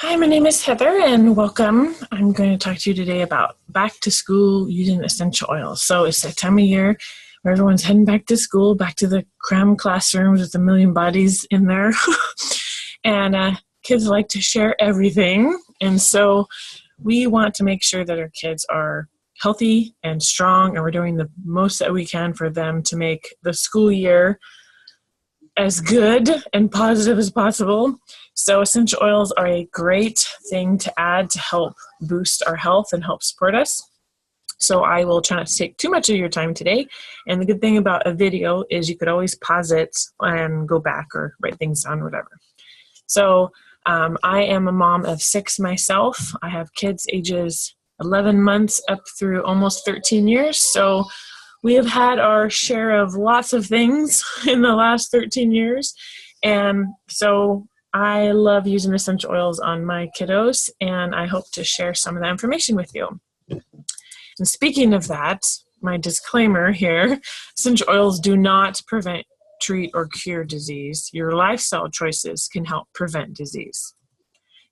Hi, my name is Heather and welcome. I'm going to talk to you today about back to school using essential oils. So it's that time of year where everyone's heading back to school, back to the cram classrooms with a million bodies in there. and kids like to share everything. And so we want to make sure that our kids are healthy and strong, and we're doing the most that we can for them to make the school year as good and positive as possible. So essential oils are a great thing to add to help boost our health and help support us. So I will try not to take too much of your time today. And the good thing about a video is you could always pause it and go back or write things down or whatever. So I am a mom of 6 myself. I have kids ages 11 months up through almost 13 years. So we have had our share of lots of things in the last 13 years. And so I love using essential oils on my kiddos, and I hope to share some of that information with you. And speaking of that, my disclaimer here, essential oils do not prevent, treat, or cure disease. Your lifestyle choices can help prevent disease.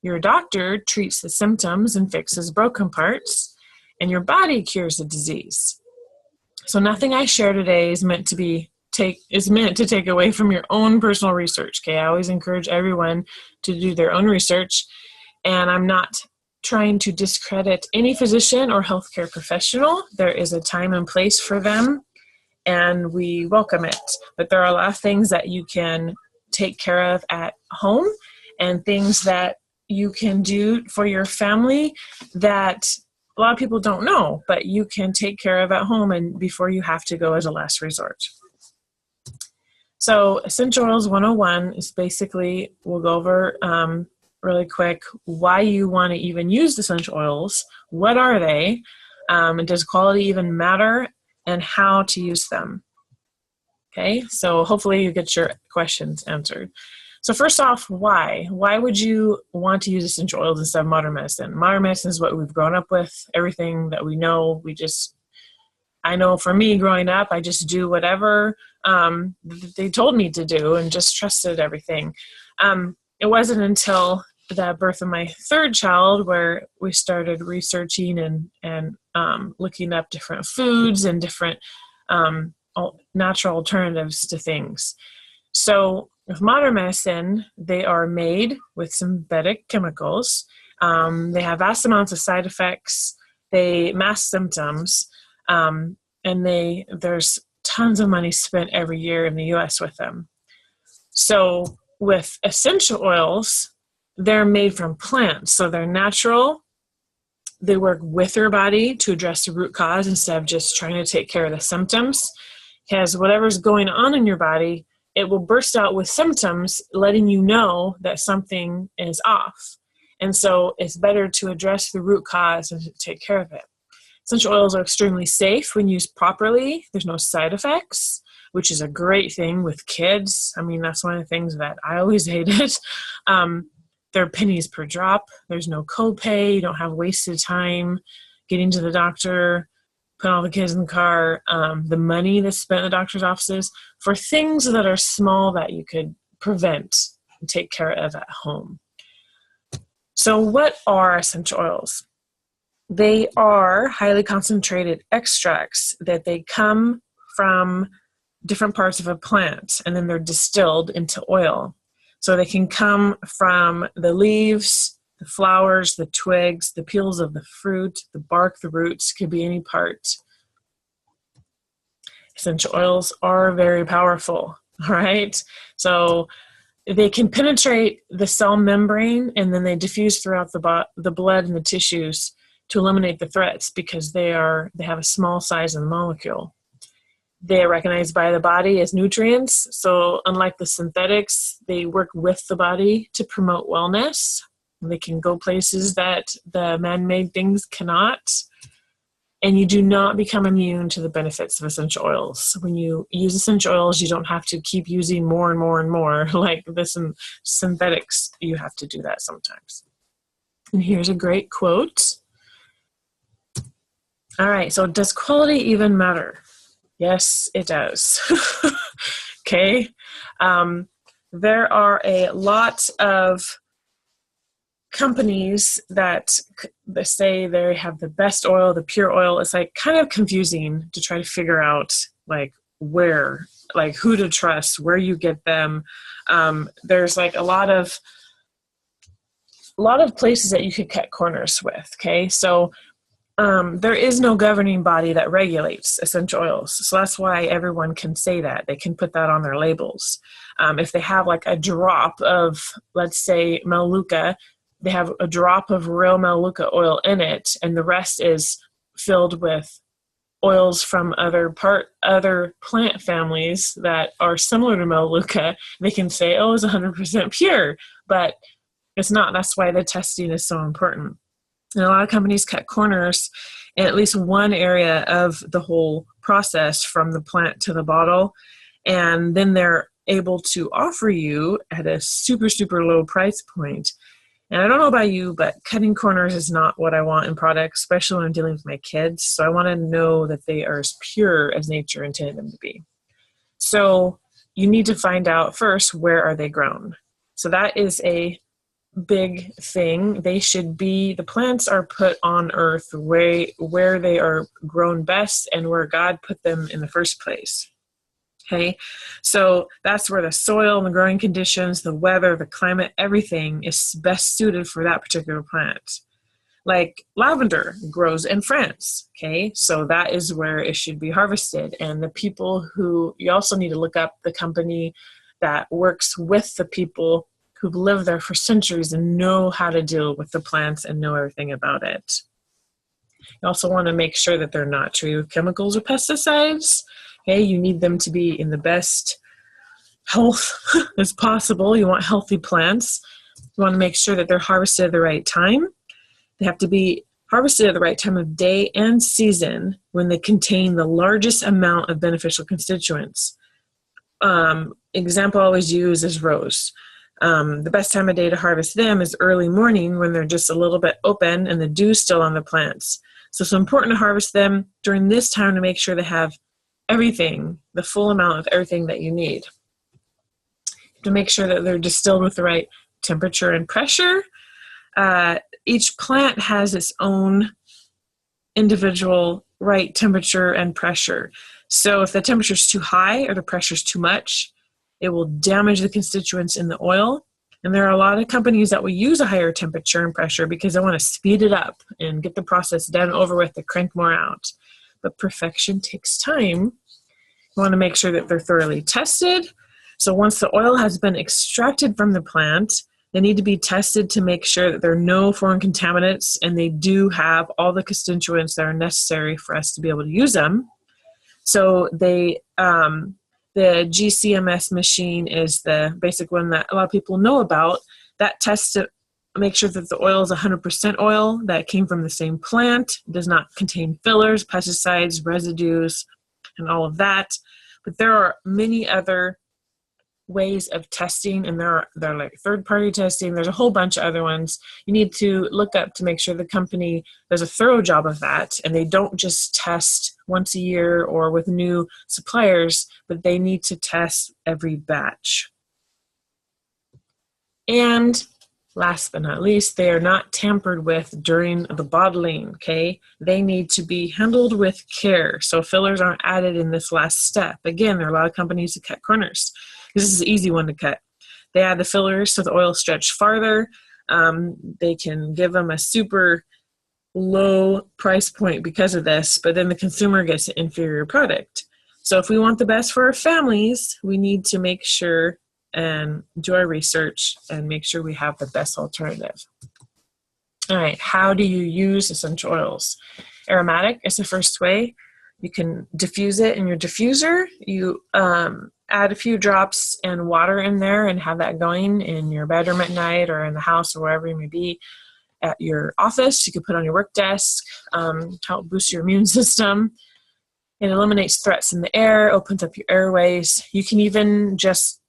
Your doctor treats the symptoms and fixes broken parts, and your body cures the disease. So nothing I share today is meant to take away from your own personal research. Okay, I always encourage everyone to do their own research, and I'm not trying to discredit any physician or healthcare professional. There is a time and place for them, and we welcome it. But there are a lot of things that you can take care of at home, and things that you can do for your family that a lot of people don't know, but you can take care of at home and before you have to go as a last resort. So Essential Oils 101 is basically, we'll go over really quick why you want to even use essential oils, what are they, and does quality even matter, and how to use them. Okay, so hopefully you get your questions answered. So first off, why? Why would you want to use essential oils instead of modern medicine? Modern medicine is what we've grown up with, everything that we know. I know for me growing up, I just do whatever they told me to do and just trusted everything. It wasn't until the birth of my third child where we started researching and looking up different foods and different natural alternatives to things. So with modern medicine, they are made with synthetic chemicals. They have vast amounts of side effects. They mask symptoms. And there's tons of money spent every year in the U.S. with them. So with essential oils, they're made from plants. So they're natural. They work with your body to address the root cause instead of just trying to take care of the symptoms. Because whatever's going on in your body, it will burst out with symptoms letting you know that something is off. And so it's better to address the root cause and to take care of it. Essential oils are extremely safe when used properly. There's no side effects, which is a great thing with kids. I mean, that's one of the things that I always hated. They're pennies per drop. There's no copay. You don't have wasted time getting to the doctor, put all the kids in the car, the money that's spent in the doctor's offices for things that are small that you could prevent and take care of at home. So what are essential oils? They are highly concentrated extracts that they come from different parts of a plant, and then they're distilled into oil. So they can come from the leaves, the flowers, the twigs, the peels of the fruit, the bark, the roots, could be any part. Essential oils are very powerful, all right? So they can penetrate the cell membrane, and then they diffuse throughout the blood and the tissues to eliminate the threats because they have a small size of the molecule. They are recognized by the body as nutrients. So unlike the synthetics, they work with the body to promote wellness. They can go places that the man-made things cannot. And you do not become immune to the benefits of essential oils. When you use essential oils, you don't have to keep using more and more and more. Like this in synthetics, you have to do that sometimes. And here's a great quote. All right, so does quality even matter? Yes, it does. Okay. There are a lot of companies that they say they have the best oil, the pure oil. It's like kind of confusing to try to figure out like where, like who to trust, where you get them. There's like a lot of places that you could cut corners with. Okay, so there is no governing body that regulates essential oils. So that's why everyone can say that. They can put that on their labels. If they have like a drop of, let's say, Melaleuca, they have a drop of real Melaleuca oil in it, and the rest is filled with oils from other plant families that are similar to Melaleuca. They can say, oh, it's 100% pure, but it's not. That's why the testing is so important. And a lot of companies cut corners in at least one area of the whole process from the plant to the bottle. And then they're able to offer you at a super, super low price point. And I don't know about you, but cutting corners is not what I want in products, especially when I'm dealing with my kids. So I want to know that they are as pure as nature intended them to be. So you need to find out first, where are they grown? So that is a big thing. The plants are put on earth where they are grown best and where God put them in the first place. Okay, so that's where the soil and the growing conditions, the weather, the climate, everything is best suited for that particular plant. Like lavender grows in France. Okay, so that is where it should be harvested. And the people you also need to look up the company that works with the people who've lived there for centuries and know how to deal with the plants and know everything about it. You also want to make sure that they're not treated with chemicals or pesticides. Okay, you need them to be in the best health as possible. You want healthy plants. You want to make sure that they're harvested at the right time. They have to be harvested at the right time of day and season when they contain the largest amount of beneficial constituents. Example I always use is rose. The best time of day to harvest them is early morning when they're just a little bit open and the dew's still on the plants. So it's important to harvest them during this time to make sure they have everything, the full amount of everything that you need. To make sure that they're distilled with the right temperature and pressure. Each plant has its own individual right temperature and pressure. So if the temperature is too high or the pressure is too much, it will damage the constituents in the oil. And there are a lot of companies that will use a higher temperature and pressure because they want to speed it up and get the process done over with to crank more out. But perfection takes time. You want to make sure that they're thoroughly tested. So once the oil has been extracted from the plant, they need to be tested to make sure that there are no foreign contaminants and they do have all the constituents that are necessary for us to be able to use them. So the GCMS machine is the basic one that a lot of people know about. That tests to make sure that the oil is 100% oil that came from the same plant, does not contain fillers, pesticides, residues, and all of that. But there are many other ways of testing, and they're like third-party testing. There's a whole bunch of other ones you need to look up to make sure the company does a thorough job of that, and they don't just test once a year or with new suppliers, but they need to test every batch. And last but not least, they are not tampered with during the bottling, okay? They need to be handled with care. So fillers aren't added in this last step. Again, there are a lot of companies that cut corners. This is an easy one to cut. They add the fillers so the oil stretch farther. They can give them a super low price point because of this, but then the consumer gets an inferior product. So if we want the best for our families, we need to make sure and do our research and make sure we have the best alternative. All right, how do you use essential oils? Aromatic is the first way. You can diffuse it in your diffuser. You add a few drops and water in there and have that going in your bedroom at night or in the house or wherever you may be. At your office, you can put on your work desk, help boost your immune system. It eliminates threats in the air, opens up your airways. You can even just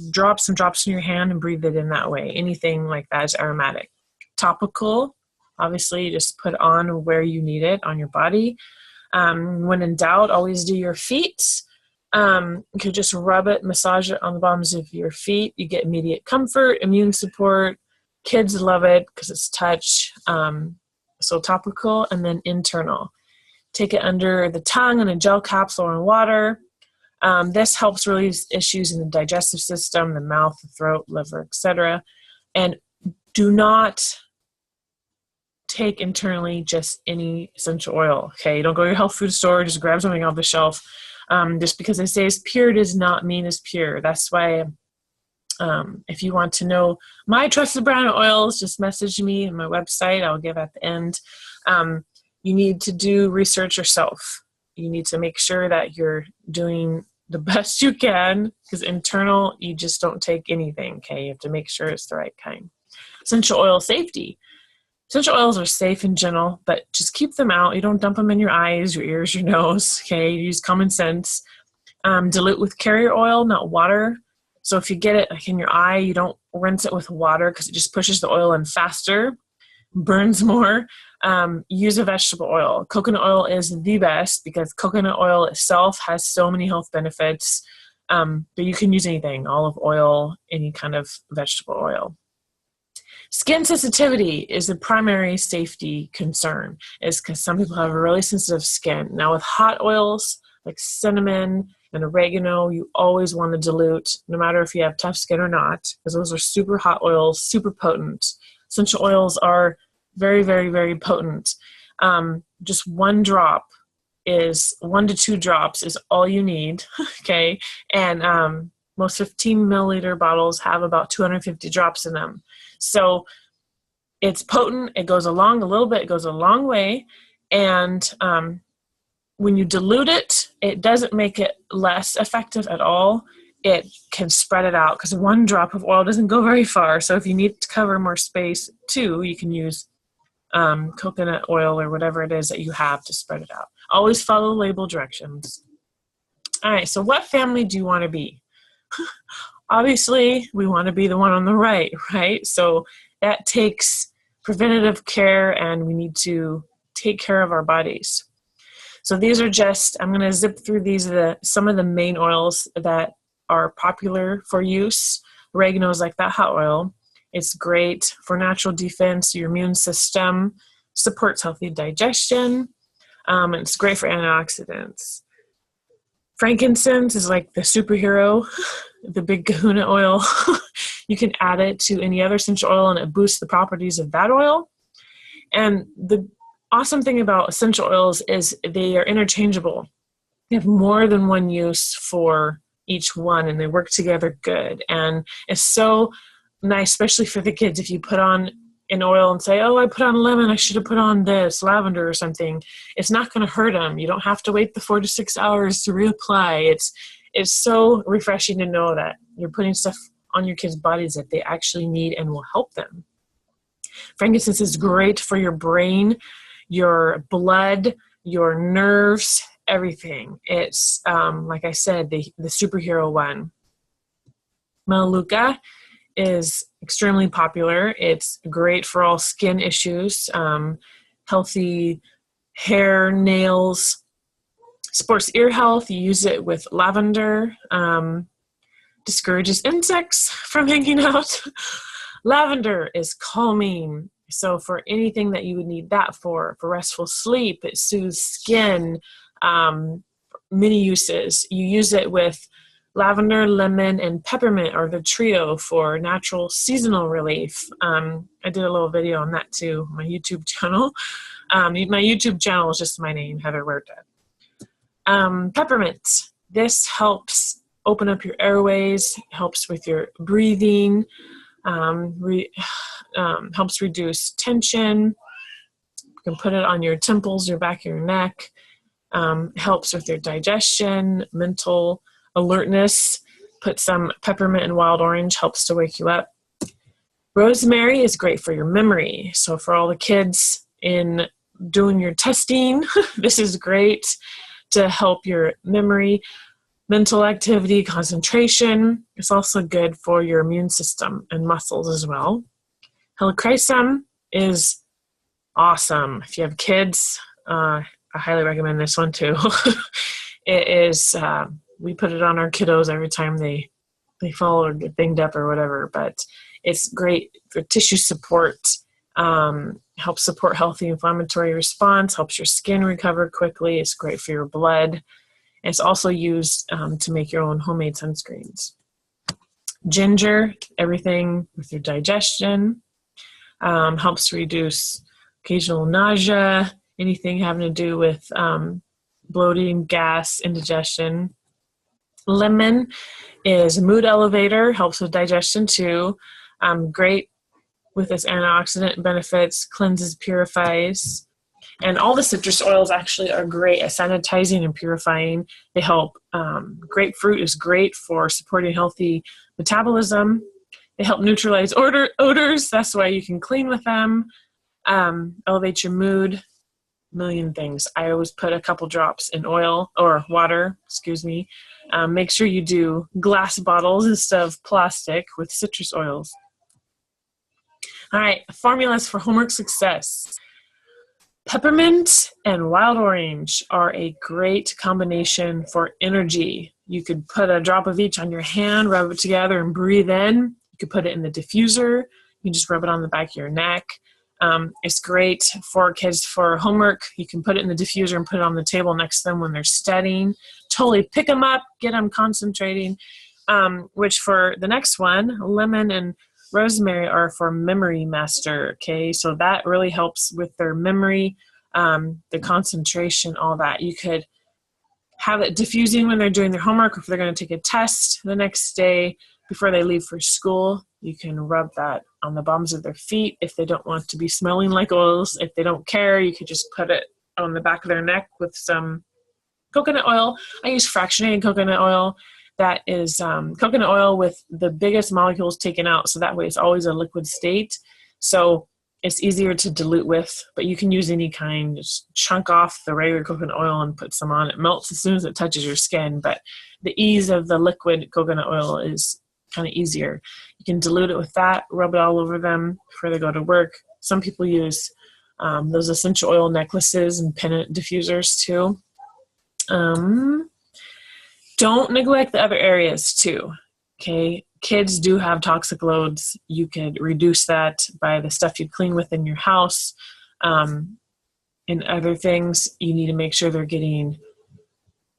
drop some drops in your hand and breathe it in that way. Anything like that is aromatic. Topical, obviously, you just put on where you need it on your body. When in doubt, always do your feet. You could just rub it, massage it on the bottoms of your feet. You get immediate comfort, immune support, Kids love it because it's touch. So topical, and then internal. Take it under the tongue in a gel capsule or in water. This helps relieve issues in the digestive system, the mouth, the throat, liver, etc. And do not take internally just any essential oil. Okay, don't go to your health food store, just grab something off the shelf. Just because they say it's pure does not mean it's pure. That's why if you want to know my trusted brand of oils, just message me on my website. I'll give at the end. You need to do research yourself. You need to make sure that you're doing the best you can, because internal, you just don't take anything, okay? You have to make sure it's the right kind. Essential oil safety. Essential oils are safe in general, but just keep them out. You don't dump them in your eyes, your ears, your nose, okay? Use common sense. Dilute with carrier oil, not water. So if you get it like in your eye, you don't rinse it with water because it just pushes the oil in faster, burns more. Use a vegetable oil. Coconut oil is the best because coconut oil itself has so many health benefits, but you can use anything, olive oil, any kind of vegetable oil. Skin sensitivity is the primary safety concern, is because some people have a really sensitive skin. Now with hot oils like cinnamon and oregano, you always want to dilute, no matter if you have tough skin or not, because those are super hot oils, super potent. Essential oils are very, very, very potent. Just 1 to 2 drops is all you need, okay? And most 15 milliliter bottles have about 250 drops in them. So it's potent, it goes along a little bit, it goes a long way, and when you dilute it, it doesn't make it less effective at all. It can spread it out because 1 drop of oil doesn't go very far. So if you need to cover more space too, you can use coconut oil or whatever it is that you have to spread it out. Always follow label directions. All right, so what family do you want to be? Obviously, we want to be the one on the right? So that takes preventative care, and we need to take care of our bodies. So these are just, I'm going to zip through these, some of the main oils that are popular for use. Oregano is like that hot oil. It's great for natural defense, your immune system, supports healthy digestion. And it's great for antioxidants. Frankincense is like the superhero, the big kahuna oil. You can add it to any other essential oil and it boosts the properties of that oil. And the awesome thing about essential oils is they are interchangeable. They have more than one use for each one, and they work together good. And it's so nice, especially for the kids, if you put on an oil and say, oh, I put on lemon, I should have put on this, lavender or something. It's not going to hurt them. You don't have to wait the 4 to 6 hours to reapply. It's so refreshing to know that you're putting stuff on your kids' bodies that they actually need and will help them. Frankincense is great for your brain, your blood, your nerves, everything. It's, like I said, the superhero one. Melaleuca is extremely popular. It's great for all skin issues, healthy hair, nails, supports ear health. You use it with lavender, discourages insects from hanging out. Lavender is calming. So for anything that you would need that for restful sleep, it soothes skin, many uses. You use it with lavender, lemon, and peppermint are the trio for natural seasonal relief. I did a little video on that too, my YouTube channel. My YouTube channel is just my name, Heather Huerta. Peppermint. This helps open up your airways, helps with your breathing, helps reduce tension. You can put it on your temples, your back of your neck. Helps with your digestion, mental alertness. Put some peppermint and wild orange, helps to wake you up. Rosemary is great for your memory. So for all the kids in doing your testing, this is great to help your memory, mental activity, concentration. It's also good for your immune system and muscles as well. Helichrysum is awesome. If you have kids, I highly recommend this one too. It is, we put it on our kiddos every time they fall or get banged up or whatever, but It's great for tissue support, helps support healthy inflammatory response, helps your skin recover quickly. It's great for your blood. It's also used to make your own homemade sunscreens. Ginger, everything with your digestion, helps reduce occasional nausea, anything having to do with bloating, gas, indigestion. Lemon is a mood elevator, helps with digestion too. Great with its antioxidant benefits, cleanses, purifies. And all the citrus oils actually are great at sanitizing and purifying. They help. Grapefruit is great for supporting healthy metabolism. They help neutralize odors. That's why you can clean with them. Elevate your mood. Million things. I always put a couple drops in oil or water, make sure you do glass bottles instead of plastic with citrus oils. All right, formulas for homework success. Peppermint and wild orange are a great combination for energy. You could put a drop of each on your hand, rub it together and breathe in. You could put it in the diffuser. You can just rub it on the back of your neck. It's great for kids for homework. You can put it in the diffuser and put it on the table next to them when they're studying. Totally pick them up, get them concentrating. Which for the next one, lemon and rosemary are for memory master. Okay, so that really helps with their memory, the concentration, all that. You could have it diffusing when they're doing their homework, or if they're going to take a test the next day before they leave for school. You can rub that on the bottoms of their feet if they don't want to be smelling like oils. If they don't care, you could just put it on the back of their neck with some coconut oil. I use fractionated coconut oil. That is coconut oil with the biggest molecules taken out, so that way it's always a liquid state. So it's easier to dilute with, but you can use any kind. Just chunk off the regular coconut oil and put some on. It melts as soon as it touches your skin, but the ease of the liquid coconut oil is kind of easier. You can dilute it with that, rub it all over them before they go to work. Some people use those essential oil necklaces and pendant diffusers too. Don't neglect the other areas too. Okay, kids do have toxic loads. You could reduce that by the stuff you clean within your house. And other things, you need to make sure they're getting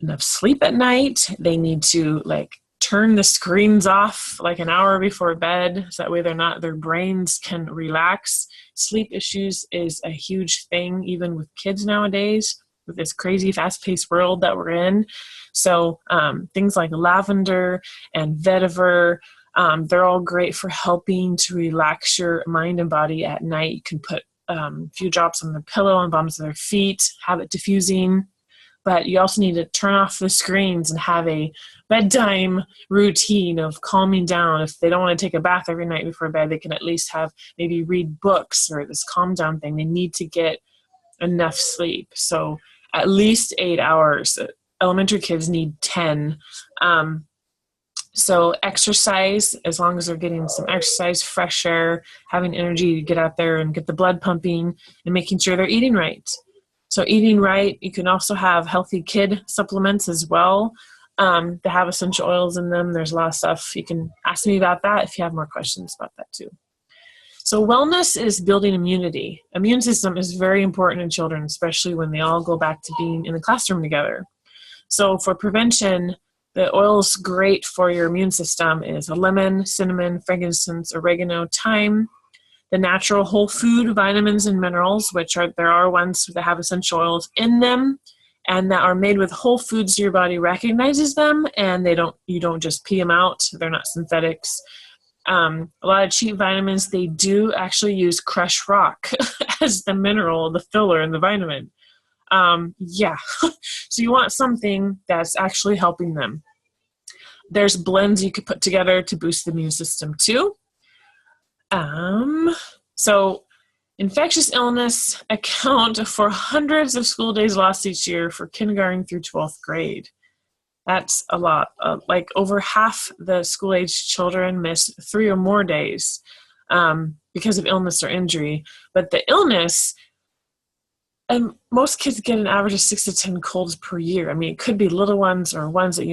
enough sleep at night. They need to turn the screens off like an hour before bed, so that way their brains can relax. Sleep issues is a huge thing, even with kids nowadays, with this crazy fast-paced world that we're in. So things like lavender and vetiver, they're all great for helping to relax your mind and body at night. You can put a few drops on the pillow on the bottoms of their feet, have it diffusing. But you also need to turn off the screens and have a bedtime routine of calming down. If they don't want to take a bath every night before bed, they can at least maybe read books or this calm down thing. They need to get enough sleep. So at least 8 hours. Elementary kids need 10. So exercise, as long as they're getting some exercise, fresh air, having energy to get out there and get the blood pumping, and making sure they're eating right. So eating right, you can also have healthy kid supplements as well that have essential oils in them. There's a lot of stuff. You can ask me about that if you have more questions about that too. So wellness is building immunity. Immune system is very important in children, especially when they all go back to being in the classroom together. So for prevention, the oils great for your immune system is lemon, cinnamon, frankincense, oregano, thyme. The natural whole food vitamins and minerals, there are ones that have essential oils in them and that are made with whole foods. Your body recognizes them, and you don't just pee them out. They're not synthetics. A lot of cheap vitamins, they do actually use crushed rock as the mineral, the filler in the vitamin. So you want something that's actually helping them. There's blends you could put together to boost the immune system too. So infectious illness account for hundreds of school days lost each year for kindergarten through 12th grade. That's a lot. Over half the school-age children miss 3 or more days because of illness or injury. But the illness, most kids get an average of 6 to 10 colds per year. I mean, it could be little ones or ones that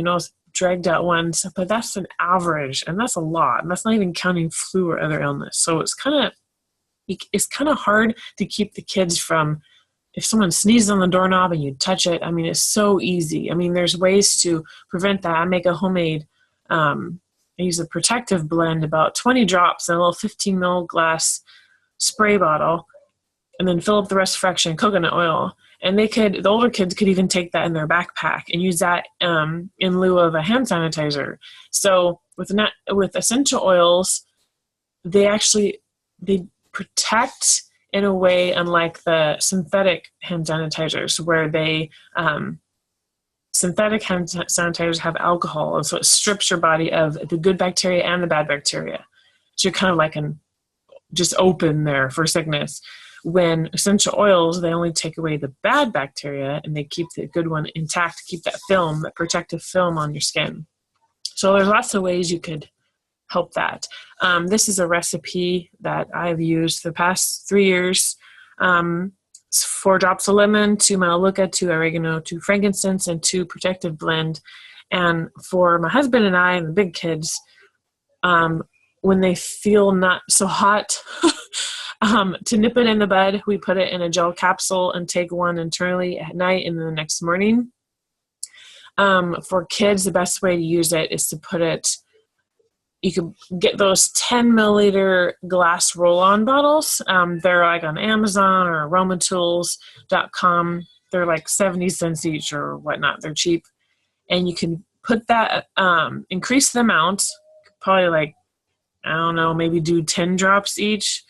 dragged out ones, but that's an average, and that's a lot. And that's not even counting flu or other illness. So it's kind of hard to keep the kids from, if someone sneezes on the doorknob and you touch it, I mean, it's so easy. I mean, there's ways to prevent that. I make a homemade, I use a protective blend, about 20 drops in a little 15 ml glass spray bottle, and then fill up the rest fractionated coconut oil. And the older kids could even take that in their backpack and use that in lieu of a hand sanitizer. So with essential oils, they protect in a way unlike the synthetic hand sanitizers, where synthetic hand sanitizers have alcohol, and so it strips your body of the good bacteria and the bad bacteria. So you're kind of like just open there for sickness. When essential oils, they only take away the bad bacteria and they keep the good one intact, keep that protective film on your skin. So there's lots of ways you could help that. This is a recipe that I've used the past 3 years. 4 drops of lemon, 2 Melaleuca, 2 oregano, 2 frankincense, and 2 protective blend. And for my husband and I and the big kids, when they feel not so hot, to nip it in the bud, we put it in a gel capsule and take one internally at night and then the next morning. For kids, the best way to use it is to put it, you could get those 10 milliliter glass roll-on bottles. They're like on Amazon or aromatools.com. They're like 70 cents each or whatnot. They're cheap. And you can put that, increase the amount, probably like, I don't know, maybe do 10 drops each.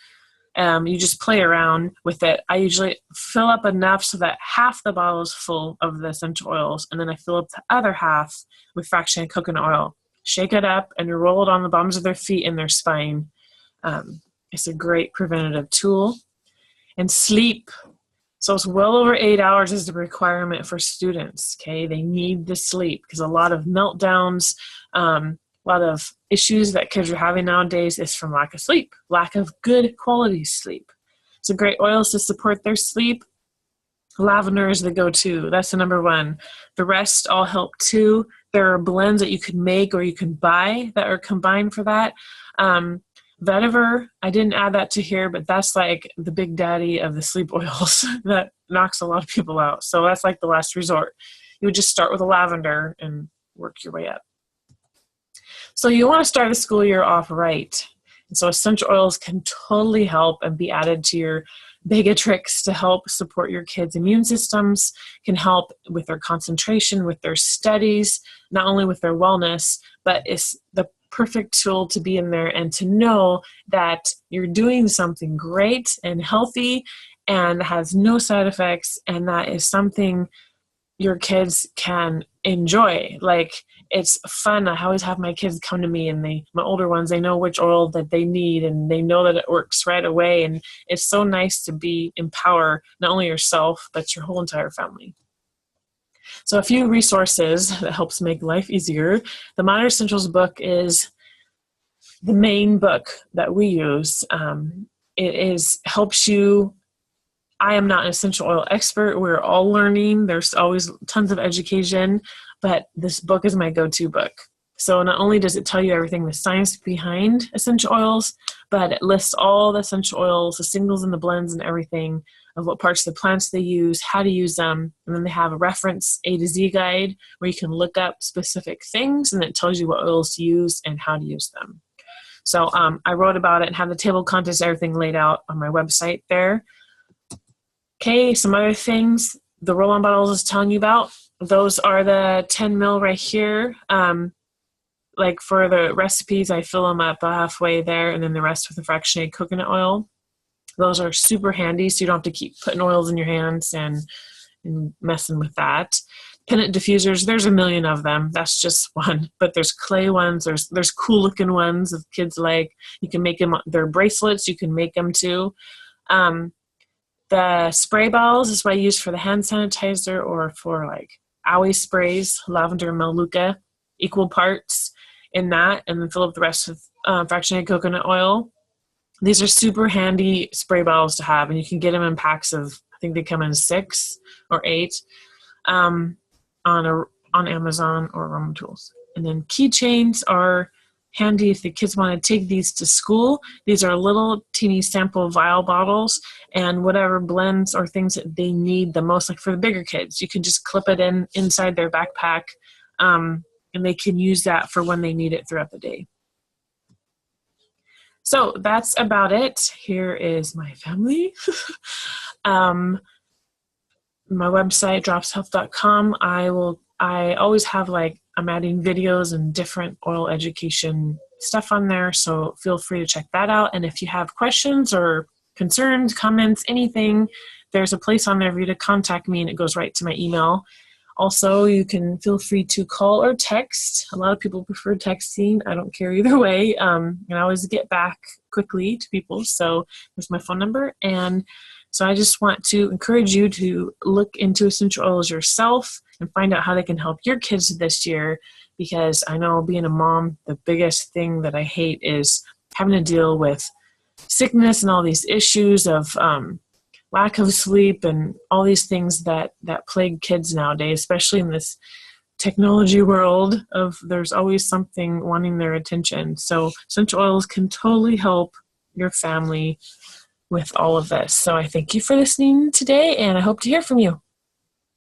You just play around with it. I usually fill up enough so that half the bottle is full of the essential oils, and then I fill up the other half with fractionated coconut oil. Shake it up and roll it on the bottoms of their feet and their spine. It's a great preventative tool. And sleep. So it's well over 8 hours is the requirement for students. Okay, they need the sleep because a lot of meltdowns, a lot of issues that kids are having nowadays is from lack of sleep, lack of good quality sleep. So great oils to support their sleep. Lavender is the go-to. That's the number one. The rest all help too. There are blends that you can make or you can buy that are combined for that. Vetiver, I didn't add that to here, but that's like the big daddy of the sleep oils that knocks a lot of people out. So that's like the last resort. You would just start with a lavender and work your way up. So you want to start the school year off right. And so essential oils can totally help and be added to your Begatrix to help support your kids' immune systems, can help with their concentration, with their studies, not only with their wellness, but it's the perfect tool to be in there and to know that you're doing something great and healthy and has no side effects, and that is something your kids can enjoy. Like, it's fun. I always have my kids come to me, and my older ones, they know which oil that they need and they know that it works right away. And it's so nice to empower not only yourself, but your whole entire family. So a few resources that helps make life easier. The Modern Essentials book is the main book that we use. Helps you. I am not an essential oil expert. We're all learning. There's always tons of education, but this book is my go-to book. So not only does it tell you everything, the science behind essential oils, but it lists all the essential oils, the singles and the blends and everything of what parts of the plants they use, how to use them. And then they have a reference A to Z guide where you can look up specific things, and it tells you what oils to use and how to use them. So I wrote about it and have the table of contents, everything laid out on my website there. Okay, some other things the roll-on bottles is telling you about. Those are the 10 ml right here. Like for the recipes, I fill them up halfway there, and then the rest with the fractionated coconut oil. Those are super handy, so you don't have to keep putting oils in your hands and messing with that. Pennant diffusers, there's a million of them. That's just one. But there's clay ones. There's cool-looking ones that kids like. You can make them. They're bracelets. You can make them too. The spray bottles is what I use for the hand sanitizer or for like owie sprays, lavender and Melaleuca, equal parts in that, and then fill up the rest with fractionated coconut oil. These are super handy spray bottles to have, and you can get them in packs of, I think they come in 6 or 8 on Amazon or Roman Tools. And then keychains are handy if the kids want to take these to school. These are little teeny sample vial bottles, and whatever blends or things that they need the most, like for the bigger kids, you can just clip it inside their backpack, and they can use that for when they need it throughout the day. So that's about it. Here is my family. My website, dropshealth.com. I always have, like, I'm adding videos and different oil education stuff on there, so feel free to check that out. And if you have questions or concerns, comments, anything, there's a place on there for you to contact me, and it goes right to my email. Also, you can feel free to call or text. A lot of people prefer texting. I don't care either way. And I always get back quickly to people, so there's my phone number. And so I just want to encourage you to look into essential oils yourself and find out how they can help your kids this year, because I know, being a mom, the biggest thing that I hate is having to deal with sickness and all these issues of lack of sleep and all these things that plague kids nowadays, especially in this technology world of there's always something wanting their attention. So essential oils can totally help your family with all of this. So I thank you for listening today, and I hope to hear from you.